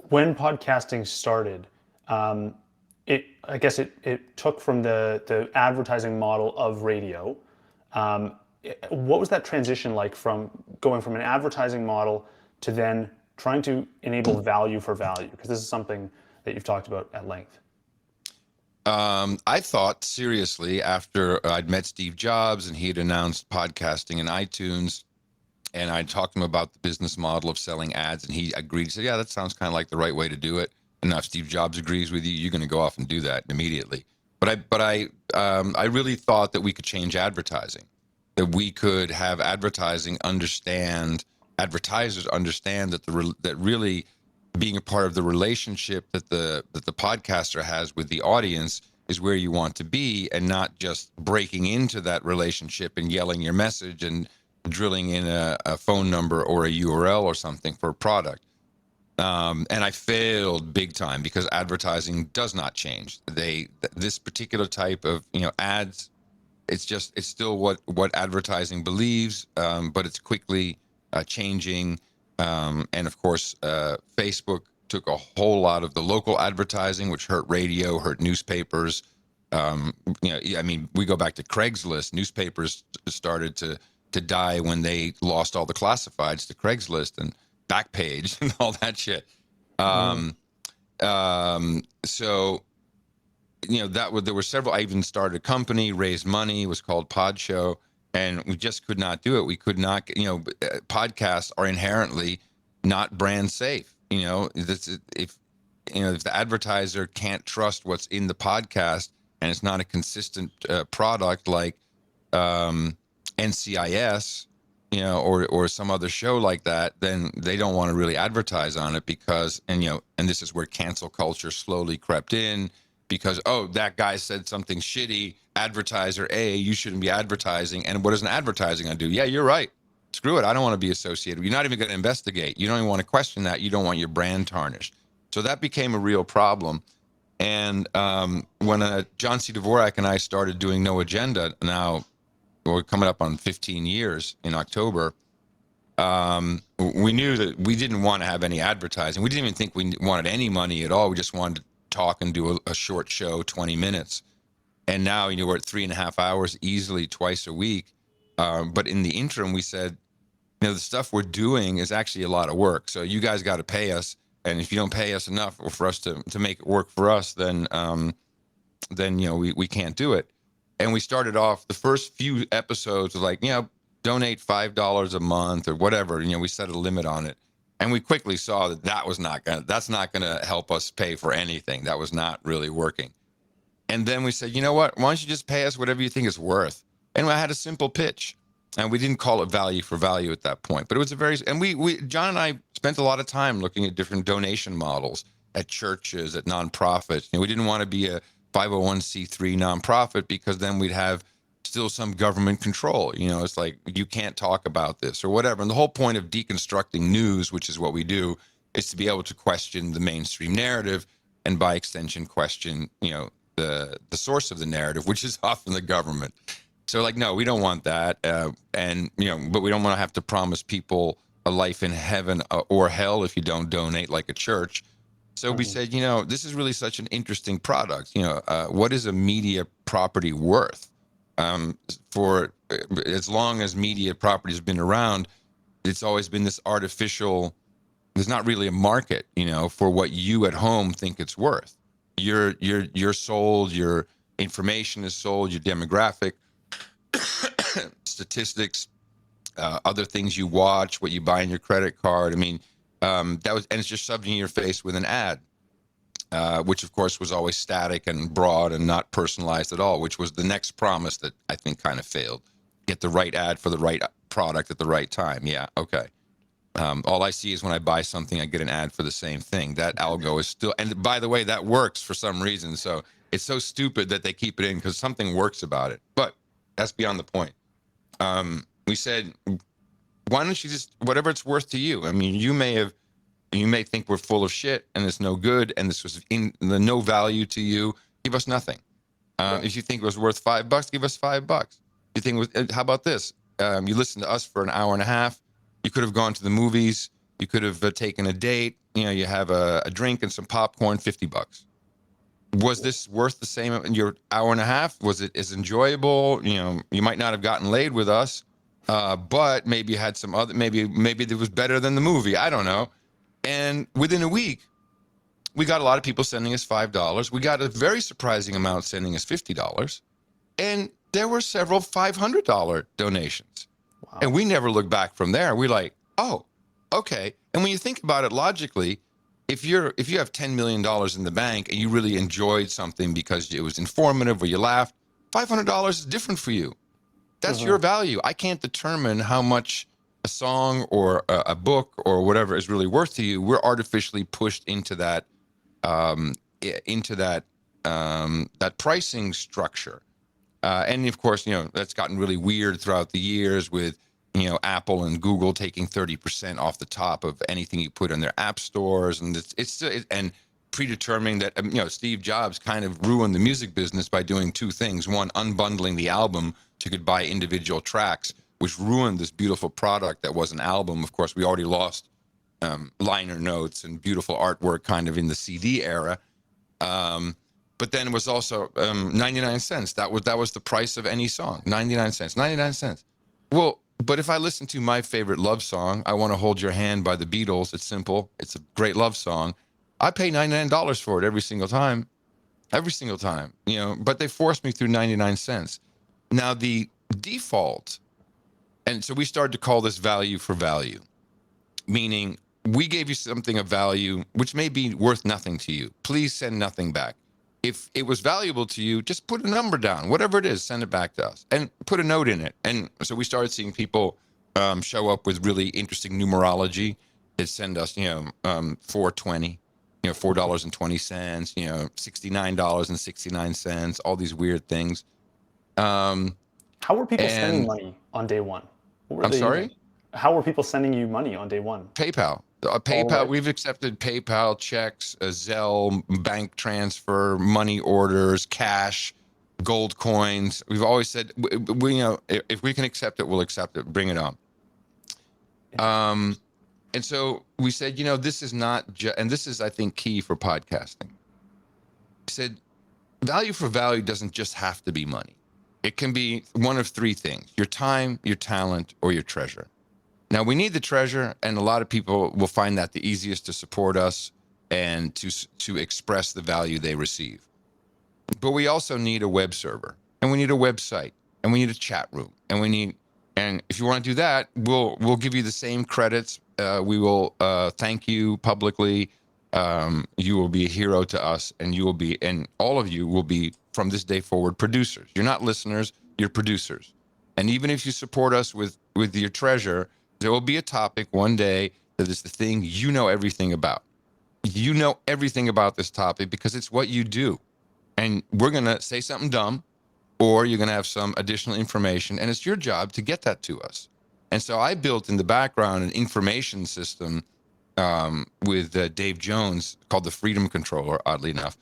when podcasting started, I guess it took from the advertising model of radio. What was that transition like from going from an advertising model to then trying to enable value for value? Because this is something that you've talked about at length. I thought seriously after I'd met Steve Jobs and he had announced podcasting in iTunes, and I talked to him about the business model of selling ads, and he agreed. He said, "Yeah, that sounds kind of like the right way to do it." And now if Steve Jobs agrees with you, you're going to go off and do that immediately. I really thought that we could change advertising, that we could have advertisers understand that really being a part of the relationship that the podcaster has with the audience is where you want to be, and not just breaking into that relationship and yelling your message and drilling in a phone number or a URL or something for a product. And I failed big time because advertising does not change. This particular type of ads, it's still what advertising believes, but it's quickly changing. And of course, Facebook took a whole lot of the local advertising, which hurt radio, hurt newspapers. I mean, we go back to Craigslist. Newspapers started to die when they lost all the classifieds to Craigslist and Backpage and all that shit. So there were several. I even started a company, raised money. It was called Pod Show, and we just could not do it. We could not. Podcasts are inherently not brand safe. If the advertiser can't trust what's in the podcast, and it's not a consistent product like NCIS, or some other show like that, then they don't want to really advertise on it because, and this is where cancel culture slowly crept in because, oh, that guy said something shitty, advertiser A, you shouldn't be advertising. And what is an advertising going to do? Yeah, you're right. Screw it. I don't want to be associated. You're not even going to investigate. You don't even want to question that. You don't want your brand tarnished. So that became a real problem. And when John C. Dvorak and I started doing No Agenda, now we're coming up on 15 years in October, we knew that we didn't want to have any advertising. We didn't even think we wanted any money at all. We just wanted to talk and do a short show, 20 minutes. And now, we're at 3.5 hours easily twice a week. But in the interim, we said, the stuff we're doing is actually a lot of work. So you guys got to pay us. And if you don't pay us enough for us to make it work for us, then we can't do it. And we started off the first few episodes with donate $5 a month or whatever. We set a limit on it. And we quickly saw that that's not going to help us pay for anything. That was not really working. And then we said, you know what? Why don't you just pay us whatever you think it's worth? And I had a simple pitch. And we didn't call it value for value at that point. But it was John and I spent a lot of time looking at different donation models at churches, at nonprofits. We didn't want to be a 501c3 nonprofit because then we'd have still some government control. It's like, you can't talk about this or whatever. And the whole point of deconstructing news, which is what we do, is to be able to question the mainstream narrative and by extension question, the source of the narrative, which is often the government. So no, we don't want that. But we don't want to have to promise people a life in heaven or hell if you don't donate like a church. So we said, this is really such an interesting product. What is a media property worth? For as long as media property has been around, it's always been this artificial, there's not really a market, for what you at home think it's worth. You're sold, your information is sold, your demographic, statistics, other things you watch, what you buy in your credit card. And it's just shoved in your face with an ad, which of course was always static and broad and not personalized at all, which was the next promise that I think kind of failed. Get the right ad for the right product at the right time. Yeah, okay. All I see is when I buy something, I get an ad for the same thing. That algo is still, and by the way, that works for some reason. So it's so stupid that they keep it in because something works about it. But that's beyond the point. We said, why don't you just, whatever it's worth to you? You may think we're full of shit and it's no good and this was in the no value to you. Give us nothing. Right. If you think it was worth $5, give us $5. You think, how about this? You listen to us for an hour and a half. You could have gone to the movies. You could have taken a date. You have a drink and some popcorn, $50. Was this worth the same in your hour and a half? Was it as enjoyable? You might not have gotten laid with us, but maybe you had some other, maybe it was better than the movie. I don't know. And within a week, we got a lot of people sending us $5. We got a very surprising amount sending us $50. And there were several $500 donations. Wow. And we never looked back from there. We're like, oh, okay. And when you think about it logically, if you have $10 million in the bank and you really enjoyed something because it was informative or you laughed, $500 is different for you. That's your value. I can't determine how much a song or a book or whatever is really worth to you. We're artificially pushed into that that pricing structure. And of course, that's gotten really weird throughout the years with, Apple and Google taking 30% off the top of anything you put in their app stores. And and predetermining that, Steve Jobs kind of ruined the music business by doing two things. One, unbundling the album so you could buy individual tracks, which ruined this beautiful product that was an album. Of course, we already lost liner notes and beautiful artwork kind of in the CD era. But then it was also 99 cents. That was the price of any song, 99 cents, 99 cents. Well, but if I listen to my favorite love song, I Want to Hold Your Hand by the Beatles, it's simple. It's a great love song. I pay $99 for it every single time, but they forced me through 99 cents. Now the default, and so we started to call this value for value, meaning we gave you something of value, which may be worth nothing to you. Please send nothing back. If it was valuable to you, just put a number down, whatever it is, send it back to us and put a note in it. And so we started seeing people show up with really interesting numerology. They send us, 420, $4.20, $69.69, all these weird things. How were people sending money on day one? I'm sorry? How were people sending you money on day one? PayPal. Right. We've accepted PayPal, checks, Zelle, bank transfer, money orders, cash, gold coins. We've always said, if we can accept it, we'll accept it. Bring it on. And so we said, this is not and this is, I think, key for podcasting. We said, value for value doesn't just have to be money. It can be one of three things: your time, your talent, or your treasure. Now, we need the treasure, and a lot of people will find that the easiest to support us and to express the value they receive. But we also need a web server, and we need a website, and we need a chat room, and if you want to do that, we'll give you the same credits. We will thank you publicly. You will be a hero to us, and all of you will be, from this day forward, producers. You're not listeners, you're producers. And even if you support us with your treasure, there will be a topic one day that is the thing you know everything about. You know everything about this topic because it's what you do. And we're going to say something dumb, or you're going to have some additional information, and it's your job to get that to us. And so I built in the background an information system with Dave Jones called the Freedom Controller, oddly enough,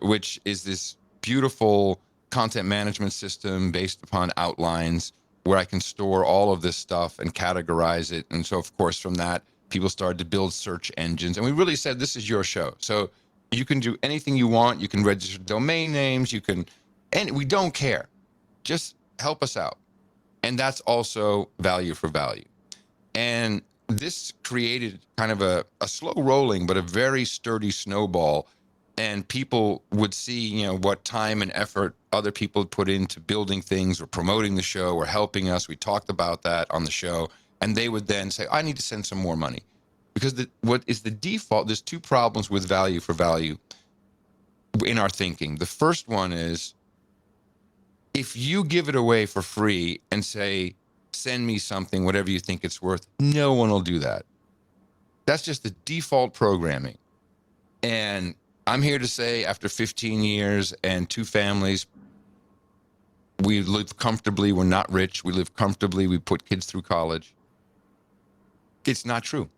which is this beautiful content management system based upon outlines where I can store all of this stuff and categorize it. And so, of course, from that, people started to build search engines. And we really said, this is your show. So you can do anything you want. You can register domain names. And we don't care. Just help us out. And that's also value for value. And this created kind of a slow rolling, but a very sturdy snowball. And people would see, what time and effort other people put into building things or promoting the show or helping us. We talked about that on the show. And they would then say, I need to send some more money. Because what is the default? There's two problems with value for value in our thinking. The first one is, if you give it away for free and say, send me something, whatever you think it's worth, no one will do that. That's just the default programming. And I'm here to say, after 15 years and 2 families, we live comfortably. We're not rich. We live comfortably. We put kids through college. It's not true.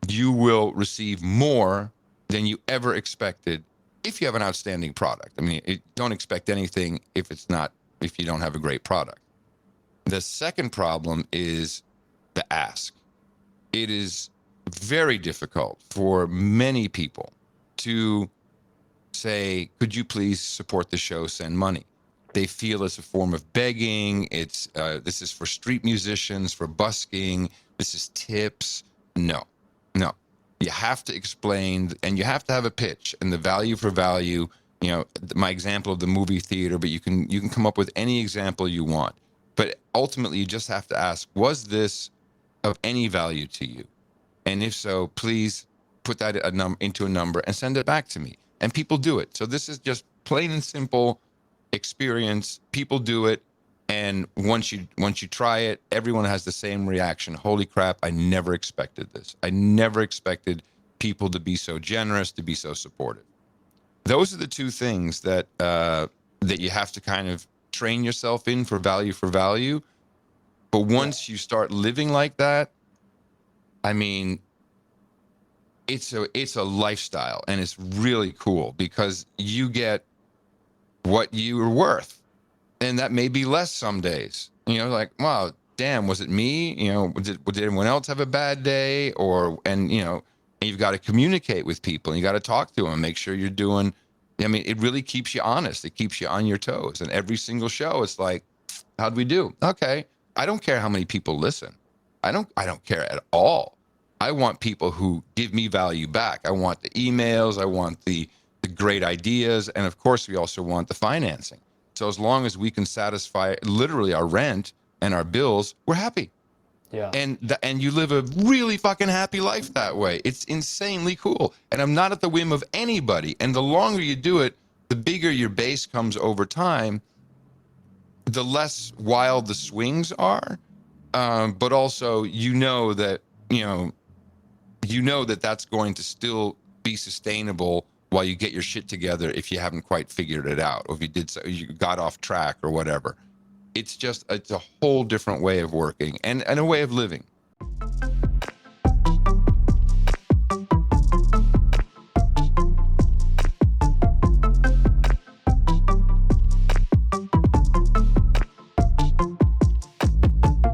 You will receive more than you ever expected if you have an outstanding product. I mean, don't expect anything if you don't have a great product. The second problem is the ask. It is very difficult for many people to say, could you please support the show, send money. They feel it's a form of begging. It's this is for street musicians, for busking. This is tips. No, no. You have to explain, and you have to have a pitch and the value for value. You know, my example of the movie theater, but you can come up with any example you want. But ultimately, you just have to ask, was this of any value to you? And if so, please put that into a number and send it back to me. And people do it. So this is just plain and simple experience. People do it. And once you try it, everyone has the same reaction. Holy crap, I never expected this. I never expected people to be so generous, to be so supportive. Those are the two things that that you have to kind of train yourself in for value. But once you start living like that, I mean, it's a lifestyle, and it's really cool because you get what you are worth, and that may be less some days. You know, like, wow, damn, was it me? You know, did anyone else have a bad day? And you've got to communicate with people, and you got to talk to them, make sure you're doing. I mean, it really keeps you honest. It keeps you on your toes. And every single show, it's like, how'd we do? Okay, I don't care how many people listen. I don't care at all. I want people who give me value back. I want the emails. I want the great ideas. And of course, we also want the financing. So as long as we can satisfy literally our rent and our bills, we're happy. Yeah. And you live a really fucking happy life that way. It's insanely cool. And I'm not at the whim of anybody. And the longer you do it, the bigger your base comes over time, the less wild the swings are. But also, that that's going to still be sustainable while you get your shit together if you haven't quite figured it out, or if you got off track or whatever. It's a whole different way of working and a way of living.